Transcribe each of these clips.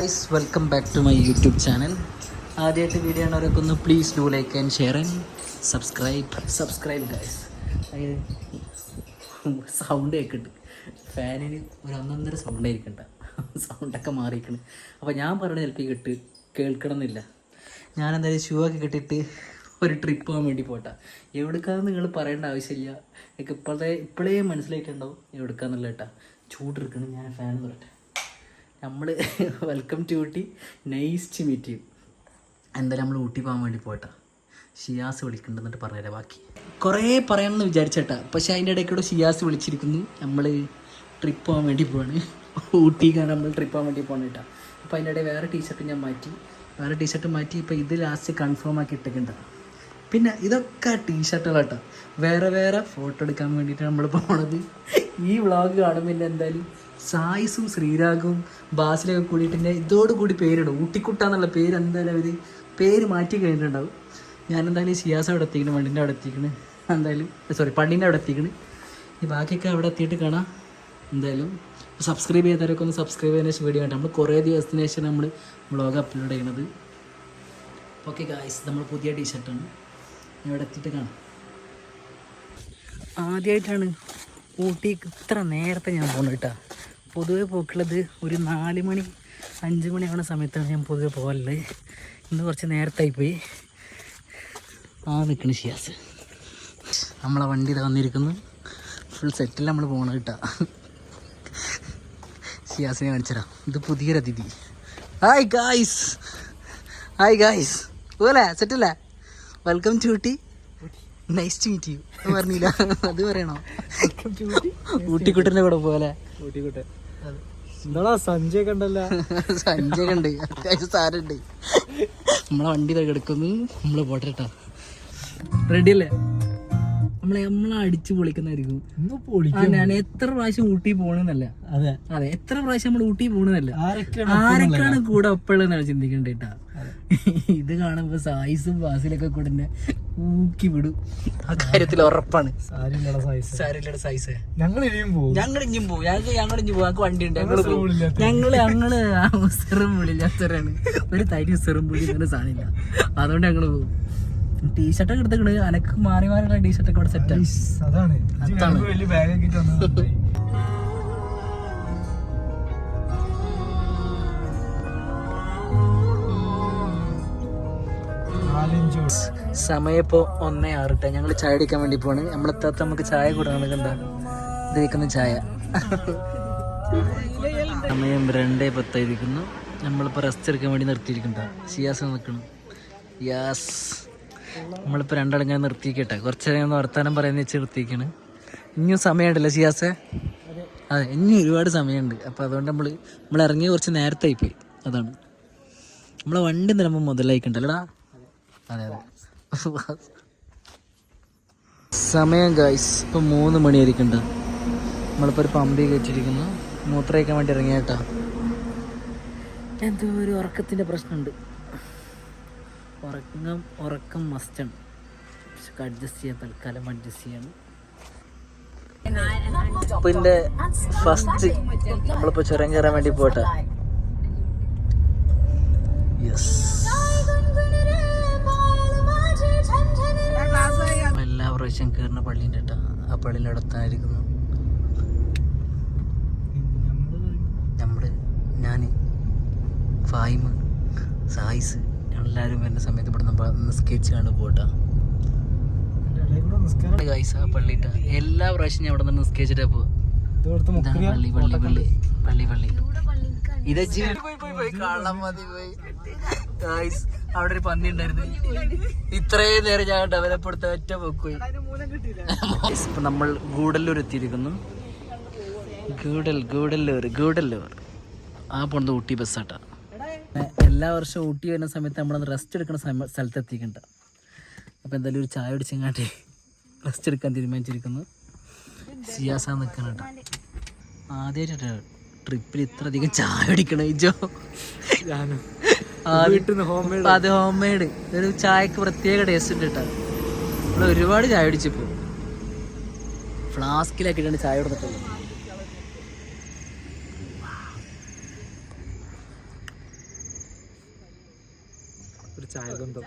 Guys welcome back to my YouTube channel. ആദ്യമായിട്ട് video ആണവരൊക്കെ ഒന്ന് please do like and share and subscribe guys. Sound കേൾക്കുന്നുണ്ട്, ഫാനിന് ഒരു ഒന്നൊന്നര സൗണ്ട് ആയിരിക്കണ്ട, സൗണ്ടൊക്കെ മാറിയിരിക്കണം. അപ്പോൾ ഞാൻ പറഞ്ഞ ചിലപ്പോൾ കേൾക്കണം എന്നില്ല. ഞാൻ എന്തായാലും ഷൂ ഒക്കെ കെട്ടിയിട്ട് ഒരു ട്രിപ്പ് പോകാൻ വേണ്ടി പോട്ടാ. എവിടുക്കാന്ന് നിങ്ങൾ പറയേണ്ട ആവശ്യമില്ല, എനിക്ക് ഇപ്പോഴേ മനസ്സിലായിട്ടുണ്ടാവും എവിടുക്കാന്നുള്ള കേട്ടാ. ചൂടെടുക്കണം, ഞാൻ ഫാൻ പറയട്ടെ. നമ്മൾ welcome to Ooty, nice to meet you. എന്തായാലും നമ്മൾ ഊട്ടി പോകാൻ വേണ്ടി പോട്ടാ. ഷിയാസ് വിളിക്കുന്നുണ്ടെന്നിട്ട് പറഞ്ഞുതരാം ബാക്കി. കുറേ പറയണമെന്ന് വിചാരിച്ചേട്ടാ, പക്ഷേ അതിൻ്റെ ഇടയ്ക്കൂടെ ഷിയാസ് വിളിച്ചിരിക്കുന്നു. നമ്മൾ ട്രിപ്പ് പോകാൻ വേണ്ടി പോവാണ്, ഊട്ടിക്കാണ് നമ്മൾ ട്രിപ്പ് പോകാൻ വേണ്ടി പോകണം കേട്ടോ. അപ്പോൾ അതിൻ്റെ ഇടയിൽ വേറെ ടീഷർട്ട് ഞാൻ മാറ്റി, ഇപ്പോൾ ഇത് ലാസ്റ്റ് കൺഫേം ആക്കി ഇട്ടിട്ടുണ്ടാകും. പിന്നെ ഇതൊക്കെ ടീഷർട്ടുകളാട്ടോ, വേറെ ഫോട്ടോ എടുക്കാൻ വേണ്ടിയിട്ട് നമ്മൾ പോണത്. ഈ വ്ളോഗ് കാണുമ്പോൾ പിന്നെ എന്തായാലും സായിസും ശ്രീരാഗും ബാസിലൊക്കെ കൂടിയിട്ട് ഇതോടുകൂടി പേരിടും. ഊട്ടിക്കുട്ടാന്നുള്ള പേര് എന്തായാലും അവർ പേര് മാറ്റി കഴിഞ്ഞിട്ടുണ്ടാവും. ഞാനെന്തായാലും ഷിയാസ് അവിടെ എത്തിക്കണം, വണ്ടിൻ്റെ അവിടെ എത്തിക്കണം, എന്തായാലും പണ്ടീൻ്റെ അവിടെ എത്തിക്കണം. ഈ ബാക്കിയൊക്കെ അവിടെ എത്തിയിട്ട് കാണാം. എന്തായാലും സബ്സ്ക്രൈബ് ചെയ്തവരൊക്കെ ഒന്ന് സബ്സ്ക്രൈബ് ചെയ്യുന്ന ശേഷം വീഡിയോ കാണാം. നമ്മൾ കുറേ ദിവസത്തിന് ശേഷം നമ്മൾ വ്ളോഗ് അപ്ലോഡ് ചെയ്യണത്. ഓക്കെ ഗായ്സ്, നമ്മൾ പുതിയ ടീഷർട്ടാണ്, ഇവിടെ എത്തിയിട്ട് കാണാം. ആദ്യമായിട്ടാണ് ഊട്ടിക്ക് ഇത്ര നേരത്തെ ഞാൻ പോകുന്നത് കേട്ടോ. പൊതുവെ പോക്കുള്ളത് ഒരു 4 മണി 5 മണി ആവുന്ന സമയത്താണ് ഞാൻ പൊതുവെ പോകലുള്ളത്. ഇന്ന് കുറച്ച് നേരത്തായി പോയി. നിൽക്കുന്നു ഷിയാസ്, നമ്മളെ വണ്ടി ഇത് വന്നിരിക്കുന്നു. ഫുൾ സെറ്റിൽ നമ്മൾ പോകണം കേട്ടോ. ഷിയാസിനെ കാണിച്ചുതരാം, ഇത് പുതിയൊരു അതിഥി. ഹായ് ഗായ്സ് പോലെ സെറ്റല്ലേ? Welcome to Ooty, nice to meet you. പറഞ്ഞില്ല, അത് പറയണോ? ഊട്ടിക്കുട്ടൻ്റെ കൂടെ പോലെ എന്താ സഞ്ജയ് കണ്ടല്ലോ. സഞ്ജയ് കണ്ട്, അത്യാവശ്യം സാരണ്ട്. നമ്മളെ വണ്ടി കിടക്കുന്നു, നമ്മള് പോട്ടെ കേട്ടോ. റെഡി അല്ലേ? നമ്മളെ അടിച്ചു പൊളിക്കുന്നതായിരിക്കും. ഞാൻ എത്ര പ്രാവശ്യം ഊട്ടി പോണെന്നല്ല, അതെ എത്ര പ്രാവശ്യം നമ്മൾ ഊട്ടി പോണെന്നല്ല, ആരൊക്കെയാണ് കൂടെ ഒപ്പമുള്ളതെന്നാണ് ചിന്തിക്കേണ്ടത് കേട്ടാ. ഇത് കാണുമ്പോ സായിസും ബാസിലൊക്കെ കൂടെ എന്നെ ഊക്കി വിടും, ആ കാര്യത്തിൽ ഉറപ്പാണ്. സായിസ് ഞങ്ങൾ ഇനിയും പോകും, ഞങ്ങൾക്ക് വണ്ടിയുണ്ട്, ഞങ്ങള് ഉസറും വിളില്ലാത്തവരാണ്. ഒരു തരി ഉസറും പുളി അങ്ങനെ സാധനമില്ല, അതുകൊണ്ട് ഞങ്ങള് പോകും. ടീഷർട്ടൊക്കെ എടുത്തേക്കണ്, അനക്ക് മാറിയുള്ള ടീഷർട്ടൊക്കെ ഇവിടെ സെറ്റാണ്. സമയം ഇപ്പോൾ 1:06. ഞങ്ങൾ ചായ അടിക്കാൻ വേണ്ടി പോവാണ്. നമ്മളെത്താത്ത നമുക്ക് ചായ കൂടാണ്. കണ്ടാ ഇരിക്കുന്ന ചായ. സമയം 2:10 നമ്മളിപ്പോൾ റെസ്റ്റ് എടുക്കാൻ വേണ്ടി നിർത്തിയിരിക്കണ്ട. ഷിയാസ് നിൽക്കണം. യാസ്, നമ്മളിപ്പോൾ രണ്ടടങ്ങനെ നിർത്തിക്കട്ടെ. കുറച്ച് നേരം ഒന്ന് വർത്താനം പറയുന്ന വെച്ച് നിർത്തിയിരിക്കണം. ഇനിയും സമയമുണ്ടല്ലോ ഷിയാസെ? അതെ, ഇനി ഒരുപാട് സമയമുണ്ട്. അപ്പോൾ അതുകൊണ്ട് നമ്മൾ ഇറങ്ങി കുറച്ച് നേരത്തെ ആയിപ്പോയി. അതാണ് നമ്മളെ വണ്ടി നിലമ്പോൾ മുതലായിക്കണ്ടല്ലടാ. അതെ സമയം ഗൈസ് ഇപ്പം 3 മണിയായിരിക്കണ്ട. നമ്മളിപ്പോൾ ഒരു പമ്പി വെച്ചിരിക്കുന്നു, മൂത്രം കഴിക്കാൻ വേണ്ടി ഇറങ്ങിയ കേട്ടോ. എന്തോ ഒരു ഉറക്കത്തിൻ്റെ പ്രശ്നമുണ്ട്. ഉറക്കം മസ്റ്റാണ്, പക്ഷെ അഡ്ജസ്റ്റ് ചെയ്യാൻ തൽക്കാലം അഡ്ജസ്റ്റ് ചെയ്യണം. അപ്പോൾ ഇതിൻ്റെ ഫസ്റ്റ് നമ്മളിപ്പോൾ ചുരം കയറാൻ വേണ്ടി പോട്ടെ. യെസ്, എല്ലാ പ്രാവശ്യം കയറുന്ന പള്ളീൻ്റെ കേട്ടോ. ആ പള്ളിയിൽ അടുത്തായിരിക്കുന്നു ഞാൻ ഫായിമ് സായിസ് എല്ലാവരും വരുന്ന സമയത്ത് ഇവിടെ നമ്മൾ നിസ്കരിച്ച് കണ്ട് പോട്ടാ. ഗൈസ് ആ പള്ളിട്ട എല്ലാ പ്രാവശ്യം ഞാൻ ഇവിടെ നിന്ന് നിസ്കരിച്ചിട്ടാ പോവാ. പള്ളി ഇത് അവിടെ ഒരു പന്നി ഉണ്ടായിരുന്നു. ഇത്രയും നേരം ഞാൻ ഡെവലപ്പ് എടുത്ത ഒറ്റ പോയി. ഇപ്പൊ നമ്മൾ ഗൂഡല്ലൂർ എത്തിയിരിക്കുന്നു. ഗൂഡല്ലൂർ ആ പോണത് ഊട്ടി ബസ്സാട്ടാ. എല്ലാ വർഷവും ഊട്ടി വരുന്ന സമയത്ത് നമ്മളൊന്ന് റെസ്റ്റ് എടുക്കുന്ന സ്ഥലത്ത് എത്തിക്കണ്ട. അപ്പോൾ എന്തായാലും ഒരു ചായ അടിച്ചെങ്ങാട്ടെ റെസ്റ്റ് എടുക്കാൻ തീരുമാനിച്ചിരിക്കുന്നു. സിയാസ നിൽക്കണം കേട്ടോ. ആദ്യമായിട്ടാ ട്രിപ്പിൽ ഇത്ര അധികം ചായ അടിക്കണം. ഇജോ അത് ഹോം മെയ്ഡ് ഒരു ചായക്ക് പ്രത്യേക ടേസ്റ്റ് ഉണ്ട് കേട്ടോ. നമ്മൾ ഒരുപാട് ചായ അടിച്ചിപ്പോൾ ഫ്ലാസ്കിലാക്കിയിട്ടാണ് ചായ കൊടുത്തിട്ടുള്ളത്. ചായ ബന്ധം.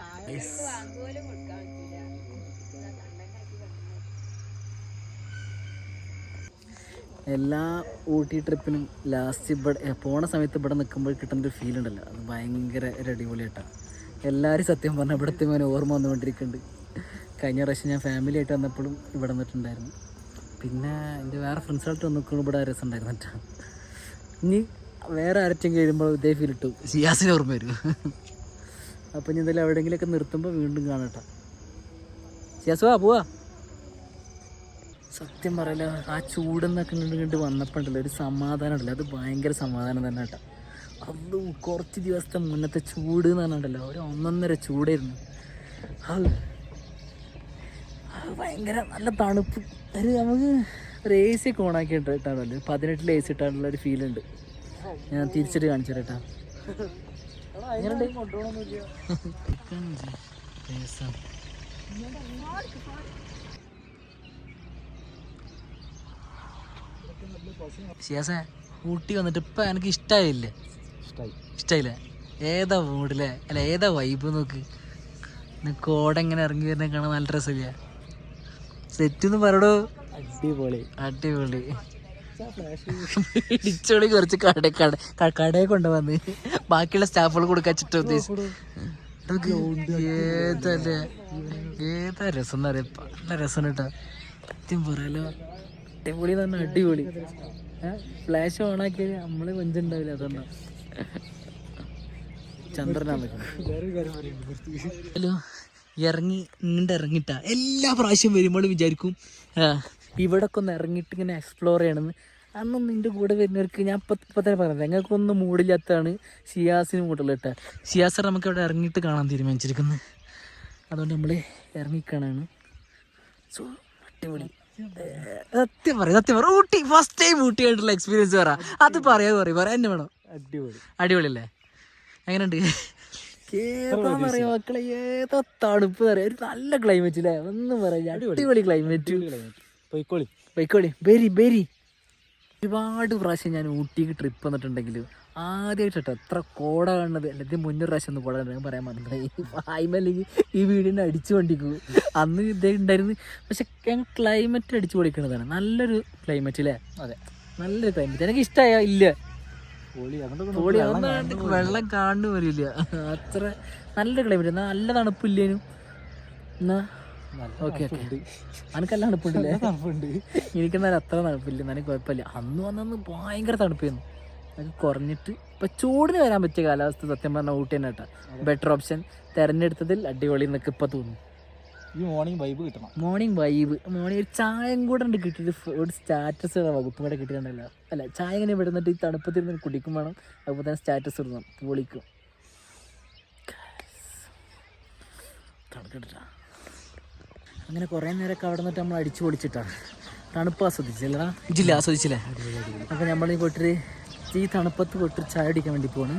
എല്ലാ ഊട്ടി ട്രിപ്പിനും ലാസ്റ്റ് ഇവിടെ പോണ സമയത്ത് ഇവിടെ നിൽക്കുമ്പോൾ കിട്ടുന്നൊരു ഫീൽ ഉണ്ടല്ലോ, അത് ഭയങ്കര ഒരു അടിപൊളിയായിട്ടാണ്. എല്ലാവരും സത്യം പറഞ്ഞാൽ ഇവിടുത്തെ മോനെ ഓർമ്മ വന്നുകൊണ്ടിരിക്കുന്നുണ്ട്. കഴിഞ്ഞ പ്രാവശ്യം ഞാൻ ഫാമിലി ആയിട്ട് വന്നപ്പോഴും ഇവിടെ വന്നിട്ടുണ്ടായിരുന്നു. പിന്നെ എൻ്റെ വേറെ ഫ്രണ്ട്സായിട്ട് വന്നിരിക്കുമ്പോൾ ഇവിടെ രസം ഉണ്ടായിരുന്നു കേട്ടോ. ഇനി വേറെ ആരറ്റെങ്കിലും വരുമ്പോൾ ഇതേ ഫീൽ ഇട്ടു, സിയാസിന് ഓർമ്മ വരും. അപ്പം ഇനി എന്തായാലും എവിടെയെങ്കിലുമൊക്കെ നിർത്തുമ്പോൾ വീണ്ടും കാണട്ടോ. സിയാസ് പോവാ. സത്യം പറയല, ആ ചൂടെന്നൊക്കെ ഇങ്ങോട്ട് വന്നപ്പോൾ ഉണ്ടല്ലോ ഒരു സമാധാനം ഉണ്ടല്ലോ, അത് ഭയങ്കര സമാധാനം തന്നെ കേട്ടോ. അത് കുറച്ച് ദിവസത്തെ മുന്നത്തെ ചൂട് എന്ന് പറഞ്ഞിട്ടുണ്ടല്ലോ, ഒരു 1.5 ചൂടായിരുന്നു. അത് ഭയങ്കര നല്ല തണുപ്പ്. ഒരു നമുക്ക് ഒരു എ സി ഒക്കെ ഓണാക്കി ഇട്ടാണല്ലോ, 18 AC ഇട്ടാനുള്ള ഒരു ഫീലുണ്ട്. ഞാൻ തിരിച്ചിട്ട് കാണിച്ചു കേട്ടോ. ശിയാസേ, ഊട്ടി വന്നിട്ട് ഇപ്പം എനിക്ക് ഇഷ്ടമായില്ലേ? ഇഷ്ടമായില്ലേ? ഏതാ മൂഡില്ലേ? അല്ല ഏതാ വൈബ് നോക്ക്. കോട എങ്ങനെ ഇറങ്ങി വരുന്ന കാണാൻ നല്ല രസമില്ല. സെറ്റെന്ന് പറയടോ. അടിപൊളി അടിപൊളി. ഇടിച്ചോളി കുറച്ച് കടയെ കൊണ്ടുവന്ന് ബാക്കിയുള്ള സ്റ്റാഫുകൾ കൊടുക്കാൻ ചിട്ട ഉദ്ദേശിച്ചു. ഏതല്ലേ ഏതാ രസം എന്ന് പറയാ, നല്ല രസം കേട്ടോ. സത്യം പറയാലോ, അടിപൊളി തന്നെ അടിപൊളി. ഫ്ലാഷ് ഓണാക്കി നമ്മള് കൊഞ്ചുണ്ടാവില്ല, അതുകൊണ്ടാ ചന്ദ്രനാണ്. ഹലോ, ഇറങ്ങി ഇങ്ങോട്ട് ഇറങ്ങിട്ടാ എല്ലാ പ്രാവശ്യം വരുമ്പോഴും വിചാരിക്കും ഇവിടൊക്കെ ഒന്ന് ഇറങ്ങിയിട്ട് ഇങ്ങനെ എക്സ്പ്ലോർ ചെയ്യണമെന്ന്. അന്നൊന്നും എൻ്റെ കൂടെ വരുന്നവർക്ക് ഞാൻ ഇപ്പം തന്നെ പറഞ്ഞത്, ഞങ്ങൾക്കൊന്നും മൂടില്ലാത്തതാണ്, ഷിയാസിന് മൂടുള്ള കേട്ടോ. ഷിയാസർ നമുക്ക് ഇവിടെ ഇറങ്ങിയിട്ട് കാണാൻ തീരുമാനിച്ചിരിക്കുന്നത്, അതുകൊണ്ട് നമ്മൾ ഇറങ്ങിക്കാണാണ്. സോ അടിപൊളി. സത്യം പറ ഊട്ടി ഫസ്റ്റ് ടൈം ഊട്ടി ആയിട്ടുള്ള എക്സ്പീരിയൻസ് പറ. അത് പറയാൻ തന്നെ വേണം. അടിപൊളി അടിപൊളിയല്ലേ? എങ്ങനെയുണ്ട്? ഏതാന്ന് പറയാ മക്കളെ, ഏതാ തണുപ്പ് പറയാ, ഒരു നല്ല ക്ലൈമറ്റ് അല്ലേ? ഒന്നും പറയാ, അടിപൊളി ക്ലൈമറ്റ്. പൊയ്ക്കോളി ബെരി. ഒരുപാട് പ്രാവശ്യം ഞാൻ ഊട്ടിക്ക് ട്രിപ്പ് വന്നിട്ടുണ്ടെങ്കിലും ആദ്യമായിട്ടോ എത്ര കോട കാണുന്നത്. അല്ലെങ്കിൽ മുന്നൊരു പ്രാവശ്യം ഒന്ന് കോട കണ്ടു പറയാൻ മറന്നില്ല. അല്ലെങ്കിൽ ഈ വീടിനെ അടിച്ചു പൊണ്ടിക്കൂ. അന്ന് ഇതേ ഉണ്ടായിരുന്നു. പക്ഷെ ഞങ്ങൾ ക്ലൈമറ്റ് അടിച്ചു പൊളിക്കുന്നതാണ്. നല്ലൊരു ക്ലൈമറ്റ് അല്ലേ? അതെ, നല്ലൊരു ക്ലൈമറ്റ്. എനിക്ക് ഇഷ്ടമായ ഇല്ല പൊളി. അതൊന്നും വെള്ളം കാണുന്നു വരില്ല, അത്ര നല്ലൊരു ക്ലൈമറ്റ്. നല്ല തണുപ്പില്ലേനും. എന്നാ ഓക്കെ അനക്കെല്ലാം തണുപ്പുണ്ടല്ലേ? എനിക്കെന്നാലും അത്ര തണുപ്പില്ല, എന്നാലും കുഴപ്പമില്ല. അന്ന് ഭയങ്കര തണുപ്പായിരുന്നു. അത് കുറഞ്ഞിട്ട് ഇപ്പം ചൂടിന് വരാൻ പറ്റിയ കാലാവസ്ഥ സത്യം പറഞ്ഞാൽ ഊട്ടി തന്നെ കേട്ടോ. ബെറ്റർ ഓപ്ഷൻ തിരഞ്ഞെടുത്തതിൽ അടിപൊളി എന്നൊക്കെ ഇപ്പം തോന്നുന്നു. ഈ മോർണിംഗ് വൈബ് കിട്ടണം. മോർണിംഗ് ഒരു ചായയും കൂടെ ഉണ്ട് കിട്ടിയിട്ട്, ഒരു സ്റ്റാറ്റസ് വകുപ്പും കൂടെ കിട്ടിയിട്ടുണ്ടല്ലോ. അല്ല, ചായ ഇങ്ങനെ വിടുന്നിട്ട് ഈ തണുപ്പത്തിരുന്ന് കുടിക്കും വേണം, അതുപോലെ തന്നെ സ്റ്റാറ്റസ് ഇടണം, പൊളിക്കും. തണുക്കിട്ടാ അങ്ങനെ കുറേ നേരമൊക്കെ അവിടെ നിന്നിട്ട് നമ്മൾ അടിച്ചു പൊളിച്ചിട്ടാണ്. തണുപ്പ് ആസ്വദിച്ചില്ലടാ? ജില്ല ആസ്വദിച്ചില്ലേ? അപ്പോൾ നമ്മൾ ഈ പോയിട്ട് ഈ തണുപ്പത്ത് പോയിട്ട് ചായ അടിക്കാൻ വേണ്ടി പോവാണ്.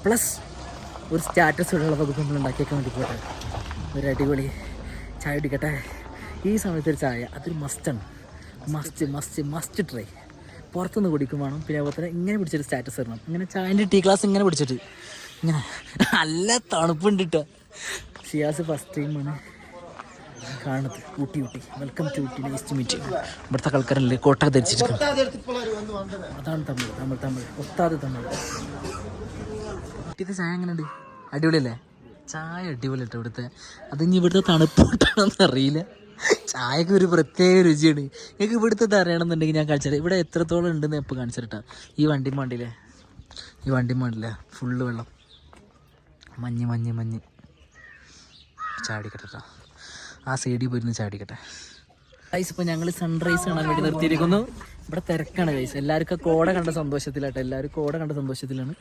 പ്ലസ് ഒരു സ്റ്റാറ്റസ് ഉള്ള വകുപ്പ് നമ്മൾ ഉണ്ടാക്കിയേക്കാൻ വേണ്ടി പോട്ടെ. ഒരു അടിപൊളി ചായ അടിക്കട്ടെ. ഈ സമയത്തൊരു ചായ അതൊരു മസ്റ്റാണ്. Must try. പുറത്തുനിന്ന് കുടിക്കും വേണം. പിന്നെ അതുപോലെ തന്നെ ഇങ്ങനെ പിടിച്ചിട്ട് സ്റ്റാറ്റസ് ഇടണം. ഇങ്ങനെ ചായൻ്റെ ടീ ഗ്ലാസ് ഇങ്ങനെ പിടിച്ചിട്ട് ഇങ്ങനെ നല്ല തണുപ്പുണ്ട് കേട്ടോ. ഷിയാസ് ഫസ്റ്റ് ടൈമാണ് കാണുന്നത് Ooty. Welcome to Ooty, nice to meet. ഇവിടുത്തെ ആൾക്കാരല്ലേ കോട്ട ധരിച്ചിരിക്കുന്നത്. അതാണ് തമിഴ് ഒത്താതെ തമിഴ്. ഊട്ടിത്തെ ചായ എങ്ങനെയുണ്ട്? അടിപൊളിയല്ലേ? ചായ അടിപൊളി കേട്ടോ ഇവിടുത്തെ. അതിന് ഇവിടുത്തെ തണുപ്പ് കിട്ടണമെന്ന് അറിയില്ല, ചായക്ക് ഒരു പ്രത്യേക രുചിയാണ്. എനിക്ക് ഇവിടുത്തെ അറിയണമെന്നുണ്ടെങ്കിൽ ഞാൻ കാണിച്ചാൽ ഇവിടെ എത്രത്തോളം ഉണ്ടെന്ന് എപ്പോൾ കാണിച്ചിട്ടാ. ഈ വണ്ടി മാണ്ടില്ലേ ഫുള്ള് വെള്ളം, മഞ്ഞ് ചാടിക്കട്ടെ. ആ സൈഡിൽ പോയിരുന്ന് ചാടിക്കട്ടെ. ഗൈസ്, ഇപ്പോൾ ഞങ്ങൾ സൺറൈസ് കാണാൻ വേണ്ടി നിർത്തിയിരിക്കുന്നു. ഇവിടെ തിരക്കാണ് ഗൈസ്. എല്ലാവർക്കും കോട കണ്ട സന്തോഷത്തിലാട്ടെ. എല്ലാവരും കോട കണ്ട സന്തോഷത്തിലാണ്.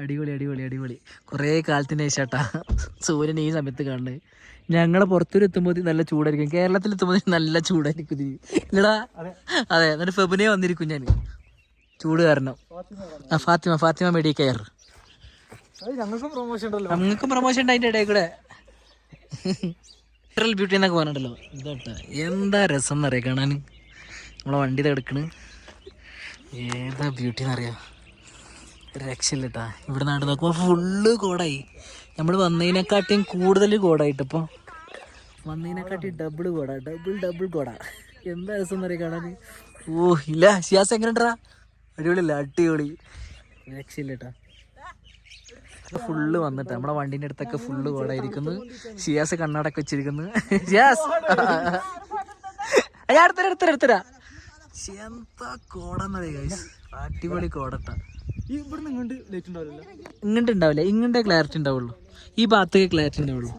അടിപൊളി. കുറേ കാലത്തിന് ശേഷാട്ടാ സൂര്യൻ ഈ സമയത്ത് കാണുന്നത്. ഞങ്ങളെ പുറത്തൂർ എത്തുമ്പോൾ നല്ല ചൂടായിരിക്കും, കേരളത്തിൽ എത്തുമ്പോൾ നല്ല ചൂടായിരിക്കും ഇല്ലടാ? അതെ, എന്നിട്ട് ഫെബിനെ വന്നിരിക്കും ഞാൻ ചൂട് കാരണം. ഫാത്തിമ മെഡി കെയർ. ഞങ്ങൾക്കും പ്രൊമോഷൻ ഉണ്ട് അതിൻ്റെ ഇടയിൽ കൂടെ. നാച്ചുറൽ ബ്യൂട്ടി എന്നൊക്കെ പറഞ്ഞിട്ടല്ലോ. ഇതാട്ടാ എന്താ രസം എന്നറിയാം കാണാൻ. നമ്മളെ വണ്ടി എടുക്കണ് ഏതാ ബ്യൂട്ടി എന്നറിയാം, രക്ഷയില്ല കേട്ടാ. ഇവിടെ നാട് നോക്കുമ്പോൾ ഫുള്ള് കോടായി. നമ്മൾ വന്നതിനെക്കാട്ടിയും കൂടുതൽ കോടായിട്ടിപ്പോൾ, വന്നതിനെക്കാട്ടി ഡബിൾ കോട, ഡബിൾ കോട. എന്താ രസം എന്നറിയാം കാണാൻ. ഓ ഇല്ല ഷിയാസ് എങ്ങനെ ഉണ്ടാ? അടിപൊളിയല്ല, അടിപൊളി, രക്ഷയില്ല കേട്ടാ. ഫുള്ള് വന്നിട്ട് നമ്മുടെ വണ്ടീൻ്റെ അടുത്തൊക്കെ ഫുള്ള് കോടായിരിക്കുന്നു. ഷിയാസ് കണ്ണാടൊക്കെ വെച്ചിരിക്കുന്നു. ഷിയാസ് ഞാൻ എടുത്തരാ. എന്താ കോടന്നറിയ, അടിപൊളി കോടട്ടാ. ഇങ്ങോട്ട് ഉണ്ടാവില്ല, ഇങ്ങോട്ടേ ക്ലാരിറ്റി ഉണ്ടാവുള്ളൂ, ഈ ഭാഗത്തേക്ക് ക്ലാരിറ്റി ഉണ്ടാവുള്ളൂ.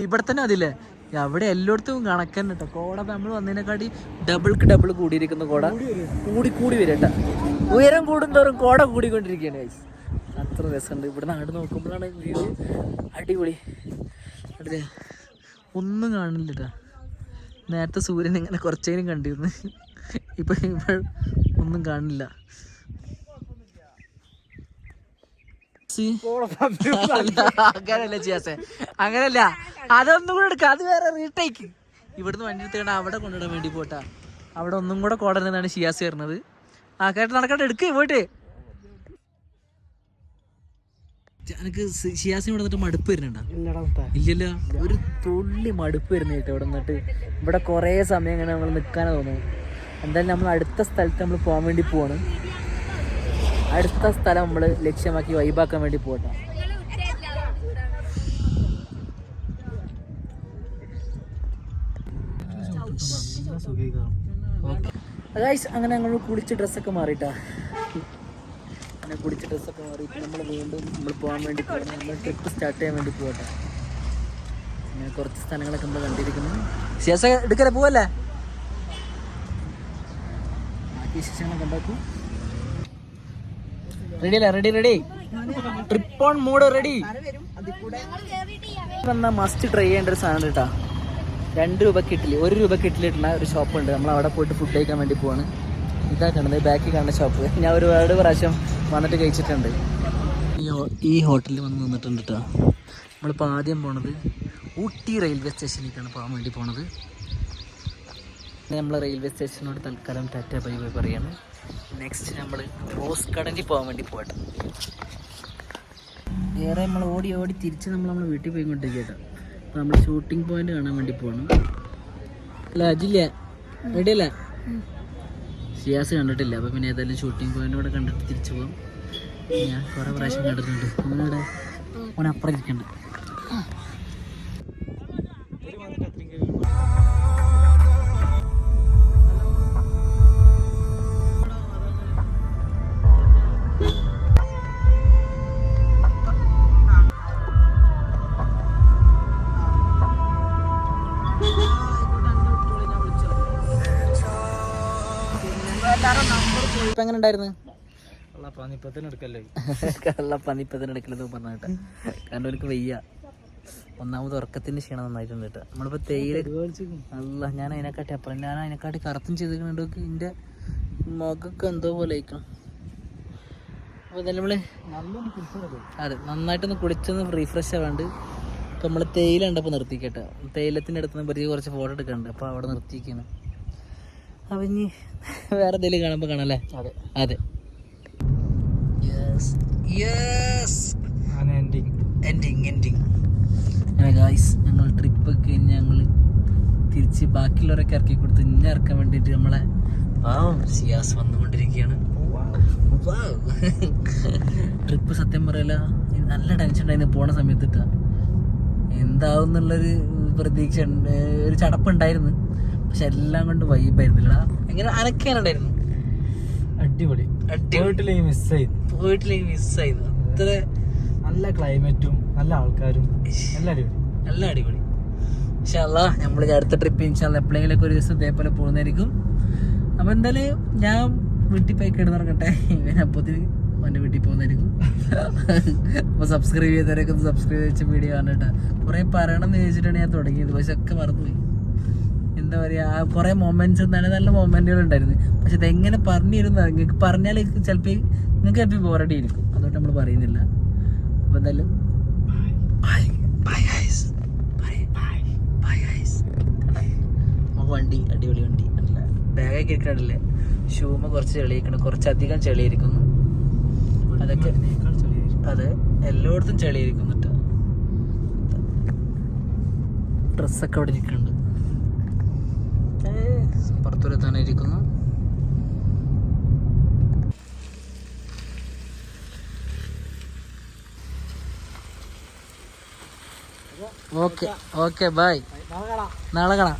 ഇവിടെ തന്നെ അതില്ലേ, അവിടെ എല്ലായിടത്തും കണക്കന്നെ കേട്ടോ കോട. നമ്മൾ വന്നതിനെക്കാട്ടി ഡബിൾ കൂടിയിരിക്കുന്ന കോട, കൂടി വരും കേട്ടോ. ഉയരം കൂടുന്തോറും കോട കൂടിക്കൊണ്ടിരിക്കുകയാണ് ഗൈസ്. അത്ര രസമുണ്ട്. ഇവിടെ നാട് നോക്കുമ്പോഴാണ് വ്യൂ അടിപൊളി. അടിപൊളി ഒന്നും കാണില്ല കേട്ടോ. നേരത്തെ സൂര്യൻ ഇങ്ങനെ കുറച്ചേനും കണ്ടിരുന്നു, ഇപ്പോൾ ഒന്നും കാണില്ല. അങ്ങനല്ല ചെയ്യാസേ, അങ്ങനല്ല, അതൊന്നും കൂടെ എടുക്കുക, അത് വേറെ റീടേക്ക്. ഇവിടുന്ന് വണ്ടി എടുത്ത് അവിടെ കൊണ്ടുവിടാൻ വേണ്ടി പോട്ടാ. അവിടെ ഒന്നും കൂടെ കോടനെന്നാണ് ഷിയാസ് വരുന്നത്. ആ കേട്ട് നടക്കട്ടെ, എടുക്ക് പോയിട്ട്. എനിക്ക് ഷിയാസിന് ഇവിടെ നിന്നിട്ട് മടുപ്പ് വരുന്നുണ്ടോ? ഇല്ലല്ലോ, ഒരു തുള്ളി മടുപ്പ് വരുന്ന കേട്ടോ. ഇവിടെ നിന്നിട്ട് ഇവിടെ കുറേ സമയം ഇങ്ങനെ നമ്മൾ നിൽക്കാനാ തോന്നുന്നു. എന്തായാലും നമ്മൾ അടുത്ത സ്ഥലത്ത് നമ്മൾ പോകാൻ വേണ്ടി പോവാണ്. അടുത്ത സ്ഥലം നമ്മൾ ലക്ഷ്യമാക്കി വൈബാക്കാൻ വേണ്ടി പോകട്ടെ. അങ്ങനെ ഞങ്ങൾ കുളിച്ച് ഡ്രസ്സൊക്കെ മാറിയിട്ടാ. അങ്ങനെ കുളിച്ച് ഡ്രസ്സൊക്കെ മാറിയിട്ട് നമ്മൾ വീണ്ടും നമ്മൾ പോകാൻ വേണ്ടി പോകണം. നമ്മൾ ട്രിപ്പ് സ്റ്റാർട്ട് ചെയ്യാൻ വേണ്ടി പോകട്ടെ. അങ്ങനെ കുറച്ച് സ്ഥലങ്ങളൊക്കെ നമ്മൾ കണ്ടിരിക്കുന്നു. ശേഷം എടുക്കലേ പോവല്ലേ, ബാക്കി വിശേഷങ്ങളൊക്കെ ഉണ്ടാക്കും. റെഡി അല്ലേ? Ready trip on mood ready. വന്നാൽ മസ്റ്റ് ട്രൈ ചെയ്യേണ്ട ഒരു സാധനം കേട്ടാ. 2 രൂപയ്ക്ക് ഇഡ്ഡലി, 1 രൂപയ്ക്ക് ഇഡ്ഡലി ഇട്ടുന്ന ഒരു ഷോപ്പുണ്ട്. നമ്മൾ അവിടെ പോയിട്ട് ഫുഡ് കഴിക്കാൻ വേണ്ടി പോവാണ്. ഇതാ കാണുന്നത്, ബാക്കിൽ കാണുന്ന ഷോപ്പ്. ഞാൻ ഒരുപാട് പ്രാവശ്യം വന്നിട്ട് കഴിച്ചിട്ടുണ്ട്. ഈ ഹോട്ടലിൽ വന്ന് നിന്നിട്ടുണ്ട് കേട്ടോ. നമ്മളിപ്പോൾ ആദ്യം പോണത് ഊട്ടി റെയിൽവേ സ്റ്റേഷനിലേക്കാണ് പോകാൻ വേണ്ടി പോണത്. നമ്മൾ റെയിൽവേ സ്റ്റേഷനോട് തൽക്കാലം ടാറ്റ ബൈ ബൈ പറയാണ്. നെക്സ്റ്റ് നമ്മൾ റോസ് ഗാർഡനിൽ പോകാൻ വേണ്ടി പോകട്ടെ. വേറെ നമ്മൾ ഓടി തിരിച്ച് നമ്മൾ വീട്ടിൽ പോയിക്കൊണ്ടിരിക്കട്ടോ. അപ്പോൾ നമ്മൾ ഷൂട്ടിംഗ് പോയിന്റ് കാണാൻ വേണ്ടി പോകണം. അല്ല അജില്ല റെഡി അല്ലേ? ഷിയാസ് കണ്ടിട്ടില്ല, അപ്പോൾ പിന്നെ ഏതായാലും ഷൂട്ടിംഗ് പോയിന്റ് കൂടെ കണ്ടിട്ട് തിരിച്ചു പോകും. ഞാൻ കുറേ പ്രാവശ്യം കണ്ടിട്ടുണ്ട്. ഓനവിടെ ഓനപ്പുറം ഇരിക്കണ്ട്. ഇപ്പം എങ്ങനെ ഉണ്ടായിരുന്നു? കള്ളപ്പന്നിപ്പത്തിനെടുക്കലെന്ന് പറഞ്ഞിട്ട്. കാരണം എനിക്ക് വയ്യ, ഒന്നാമത് ഉറക്കത്തിൻ്റെ ക്ഷീണം നന്നായിട്ടുണ്ട് കേട്ടോ. നമ്മളിപ്പോൾ തേയില അല്ല, ഞാൻ അതിനെക്കാട്ടി അപ്പുറം, ഞാൻ അതിനെക്കാട്ടി കറുത്തും ചെയ്തിട്ടുണ്ട്. എൻ്റെ മുഖമൊക്കെ എന്തോ പോലെ ആയിക്കണം. അപ്പോൾ എന്തായാലും നമ്മൾ അതെ നന്നായിട്ടൊന്ന് കുളിച്ചൊന്ന് റീഫ്രഷ് ആവാണ്ട്. അപ്പോൾ നമ്മൾ തേയില ഉണ്ടപ്പോൾ നിർത്തിക്കട്ടെ. തേയിലത്തിൻ്റെ അടുത്ത് നിന്ന് പരിചയം കുറച്ച് ഫോട്ടോ എടുക്കാനുണ്ട്, അപ്പോൾ അവിടെ നിർത്തിയിരിക്കണം. അപ്പം ഇനി വേറെ എന്തെങ്കിലും കാണുമ്പോൾ കാണാല്ലേ? അതെ എൻഡിങ്. അങ്ങനെ ഗായ്സ്, ഞങ്ങൾ ട്രിപ്പൊക്കെ കഴിഞ്ഞ് ഞങ്ങൾ തിരിച്ച് ബാക്കിയുള്ളവരൊക്കെ ഇറക്കി കൊടുത്ത് ഇന്നെ ഇറക്കാൻ വേണ്ടിയിട്ട് നമ്മളെ ഷിയാസ് വന്നുകൊണ്ടിരിക്കുകയാണ്. ട്രിപ്പ് സത്യം പറയല നല്ല ടെൻഷൻ ഉണ്ടായിരുന്നു പോണ സമയത്തിട്ടാ. എന്താവും എന്നുള്ളൊരു പ്രതീക്ഷ, ഒരു ചടപ്പുണ്ടായിരുന്നു. പക്ഷെ എല്ലാം കൊണ്ട് വൈബായിരുന്നില്ല. എങ്ങനെ അനക്കാനുണ്ടായിരുന്നു? അടിപൊളി. പോയിട്ടില്ലെങ്കിൽ മിസ്സായിരുന്നു. അത്ര നല്ല ക്ലൈമറ്റും നല്ല ആൾക്കാരും നല്ല അടിപൊളി. ഇൻഷാല്ലാ നമ്മൾ അടുത്ത ട്രിപ്പ് ഇൻഷാല്ലാ എപ്പോഴെങ്കിലൊക്കെ ഒരു ദിവസം ഇതേപോലെ പോകുന്നതായിരിക്കും. അപ്പോൾ എന്തായാലും ഞാൻ വീട്ടിൽ പോയി കിടന്നിറങ്ങട്ടെ. ഇവൻ അപ്പോഴത്തേന് അവൻ്റെ വീട്ടിൽ പോകുന്നതായിരിക്കും. അപ്പോൾ സബ്സ്ക്രൈബ് ചെയ്തവരൊക്കെ ഒന്ന് സബ്സ്ക്രൈബ് വെച്ച വീഡിയോ കാണട്ടെ. കുറേ പറയണം എന്ന് ചോദിച്ചിട്ടാണ് ഞാൻ തുടങ്ങിയത്, പക്ഷെ ഒക്കെ മറന്നുപോയി. എന്താ പറയുക, കുറേ മൊമെൻറ്റ്സ് നല്ല മൊമെൻറ്റുകൾ ഉണ്ടായിരുന്നു. പക്ഷെ ഇതെങ്ങനെ പറഞ്ഞിരുന്നു, നിങ്ങൾക്ക് പറഞ്ഞാൽ ചിലപ്പോൾ നിങ്ങൾക്ക് ചിലപ്പോൾ ബോറടി ആയിരിക്കും. അതുകൊണ്ട് നമ്മൾ പറയുന്നില്ല. അപ്പോൾ എന്തായാലും വണ്ടി അടിപൊളി വണ്ടി അല്ല. ബാഗൊക്കെ ഇരിക്കണില്ലേ, ഷൂമ കുറച്ച് ചെളിയിരിക്കണം, കുറച്ചധികം ചെളിയിരിക്കുന്നു. അതൊക്കെ അതെ, എല്ലായിടത്തും ചെളിയിരിക്കുന്നു കേട്ടോ. ഡ്രസ്സൊക്കെ അവിടെ ഇരിക്കുന്നുണ്ട്, പുറത്തൊരു തന്നെ ഇരിക്കുന്നു. ഓക്കെ ഓക്കെ ബൈ, നാളെ കാണാം.